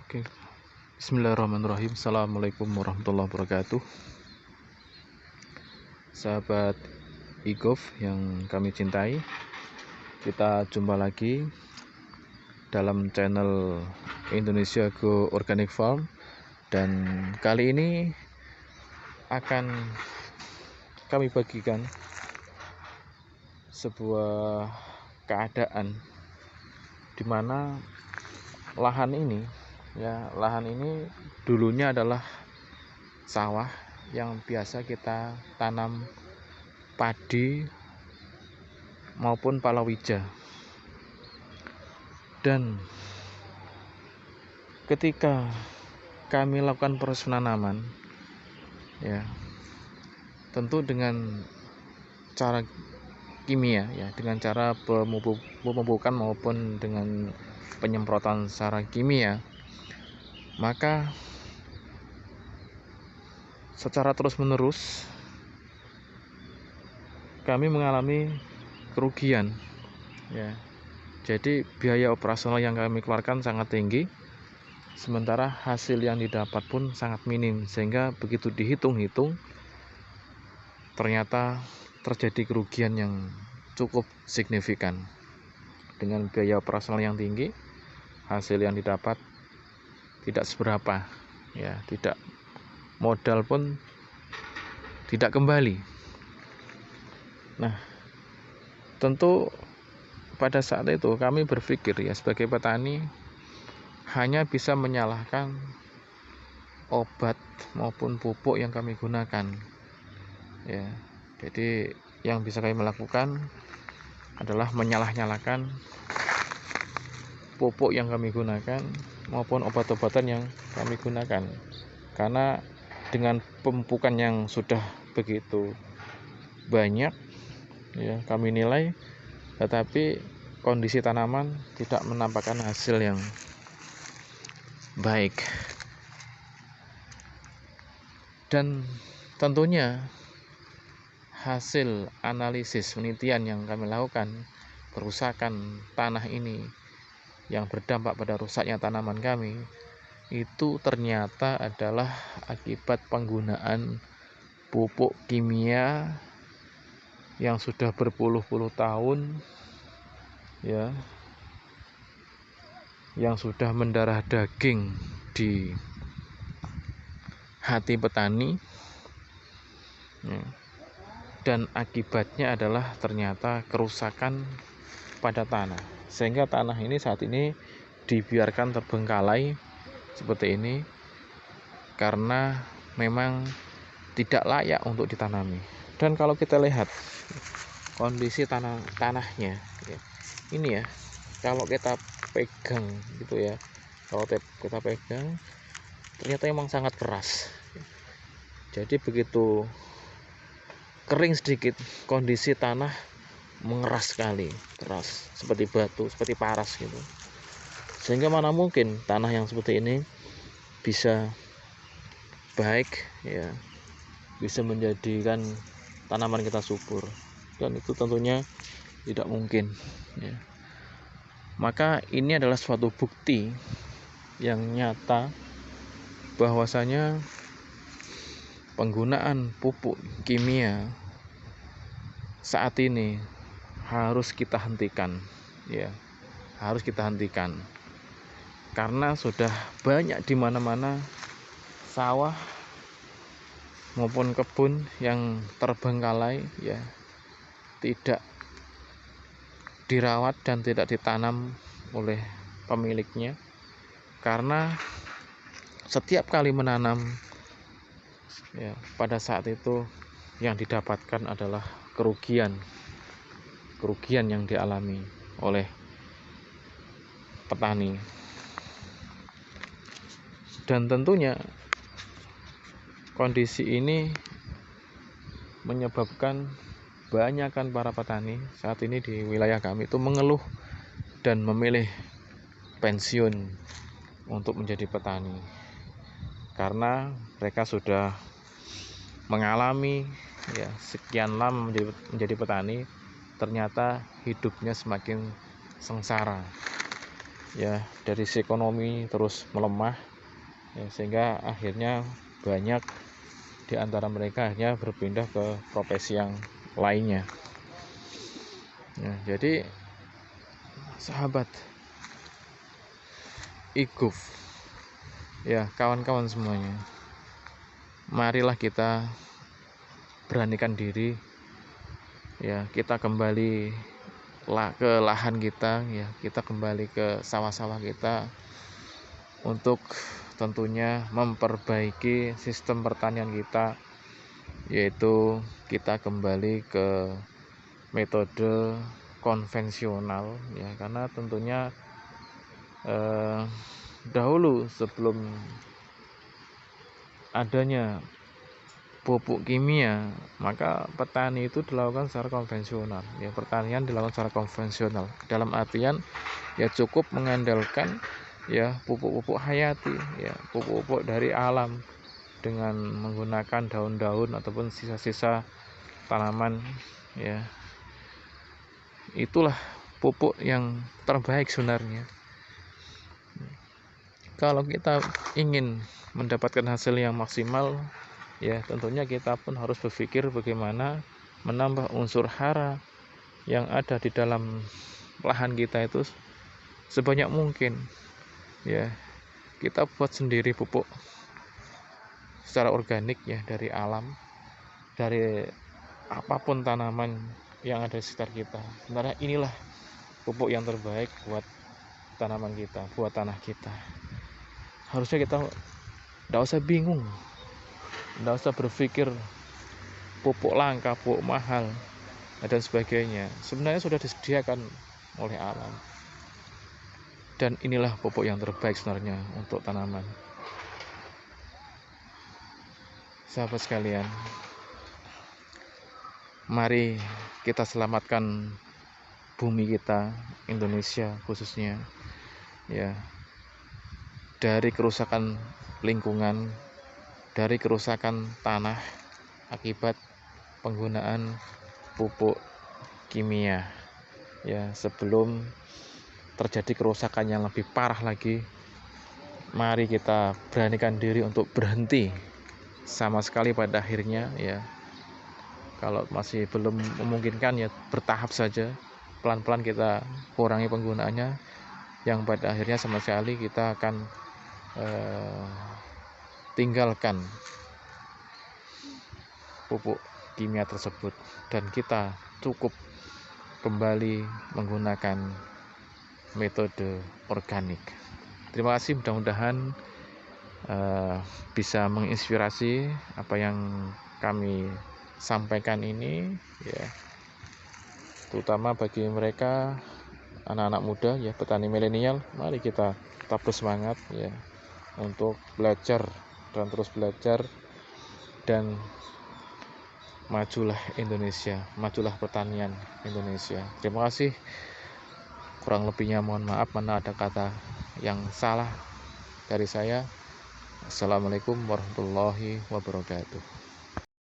Oke. Bismillahirrahmanirrahim. Assalamualaikum warahmatullahi wabarakatuh. Sahabat e-golf yang kami cintai, kita jumpa lagi dalam channel Indonesia Go Organic Farm, dan kali ini akan kami bagikan sebuah keadaan di mana lahan ini dulunya adalah sawah yang biasa kita tanam padi maupun palawija. Dan ketika kami lakukan proses penanaman, tentu dengan cara kimia, dengan cara pemupukan maupun dengan penyemprotan secara kimia, maka secara terus-menerus kami mengalami kerugian. Jadi biaya operasional yang kami keluarkan sangat tinggi, sementara hasil yang didapat pun sangat minim, sehingga begitu dihitung-hitung ternyata terjadi kerugian yang cukup signifikan. Dengan biaya operasional yang tinggi, hasil yang didapat tidak seberapa, tidak, modal pun tidak kembali. Nah, tentu pada saat itu kami berpikir, sebagai petani hanya bisa menyalahkan obat maupun pupuk yang kami gunakan. Jadi yang bisa kami lakukan adalah menyalah-nyalakan pupuk yang kami gunakan maupun obat-obatan yang kami gunakan, karena dengan pemupukan yang sudah begitu banyak, kami nilai, tetapi kondisi tanaman tidak menampakkan hasil yang baik. Dan tentunya hasil analisis penelitian yang kami lakukan, kerusakan tanah ini yang berdampak pada rusaknya tanaman kami, itu ternyata adalah akibat penggunaan pupuk kimia yang sudah berpuluh-puluh tahun, yang sudah mendarah daging di hati petani, dan akibatnya adalah ternyata kerusakan pada tanah, sehingga tanah ini saat ini dibiarkan terbengkalai seperti ini karena memang tidak layak untuk ditanami. Dan kalau kita lihat kondisi tanahnya ini, kalau kita pegang gitu, kalau kita pegang ternyata memang sangat keras. Jadi begitu kering sedikit, kondisi tanah mengeras sekali, keras seperti batu, seperti paras gitu. Sehingga mana mungkin tanah yang seperti ini bisa baik, bisa menjadikan tanaman kita subur, dan itu tentunya tidak mungkin. Maka ini adalah suatu bukti yang nyata bahwasanya penggunaan pupuk kimia saat ini harus kita hentikan, harus kita hentikan, karena sudah banyak di mana-mana sawah maupun kebun yang terbengkalai, tidak dirawat dan tidak ditanam oleh pemiliknya, karena setiap kali menanam, pada saat itu yang didapatkan adalah kerugian yang dialami oleh petani. Dan tentunya kondisi ini menyebabkan banyakkan para petani saat ini di wilayah kami itu mengeluh dan memilih pensiun untuk menjadi petani, karena mereka sudah mengalami sekian lama menjadi petani, ternyata hidupnya semakin sengsara ya, dari sisi ekonomi terus melemah ya, sehingga akhirnya banyak di antara mereka akhirnya berpindah ke profesi yang lainnya ya. Jadi sahabat IGUF ya, kawan-kawan semuanya, marilah kita beranikan diri ya, kita kembali ke lahan kita ya, kita kembali ke sawah-sawah kita untuk tentunya memperbaiki sistem pertanian kita, yaitu kita kembali ke metode konvensional ya, karena tentunya dahulu sebelum adanya pupuk kimia, maka petani itu dilakukan secara konvensional ya, pertanian dilakukan secara konvensional dalam artian ya cukup mengandalkan ya pupuk-pupuk hayati ya, pupuk-pupuk dari alam dengan menggunakan daun-daun ataupun sisa-sisa tanaman ya. Itulah pupuk yang terbaik sebenarnya. Kalau kita ingin mendapatkan hasil yang maksimal ya, tentunya kita pun harus berpikir bagaimana menambah unsur hara yang ada di dalam lahan kita itu sebanyak mungkin ya. Kita buat sendiri pupuk secara organik ya, dari alam, dari apapun tanaman yang ada di sekitar kita. Sebenarnya inilah pupuk yang terbaik buat tanaman kita, buat tanah kita. Harusnya kita tidak usah bingung, tidak usah berpikir pupuk langka, pupuk mahal dan sebagainya. Sebenarnya sudah disediakan oleh alam, dan inilah pupuk yang terbaik sebenarnya untuk tanaman. Sahabat sekalian, mari kita selamatkan bumi kita, Indonesia khususnya ya, dari kerusakan lingkungan, dari kerusakan tanah akibat penggunaan pupuk kimia ya. Sebelum terjadi kerusakan yang lebih parah lagi, mari kita beranikan diri untuk berhenti sama sekali pada akhirnya ya. Kalau masih belum memungkinkan ya bertahap saja, pelan-pelan kita kurangi penggunaannya, yang pada akhirnya sama sekali kita akan tinggalkan pupuk kimia tersebut dan kita cukup kembali menggunakan metode organik. Terima kasih, mudah-mudahan bisa menginspirasi apa yang kami sampaikan ini ya, terutama bagi mereka anak-anak muda ya, petani milenial. Mari kita tetap bersemangat ya untuk belajar dan terus belajar, dan majulah Indonesia, majulah pertanian Indonesia. Terima kasih, kurang lebihnya mohon maaf mana ada kata yang salah dari saya. Assalamualaikum warahmatullahi wabarakatuh.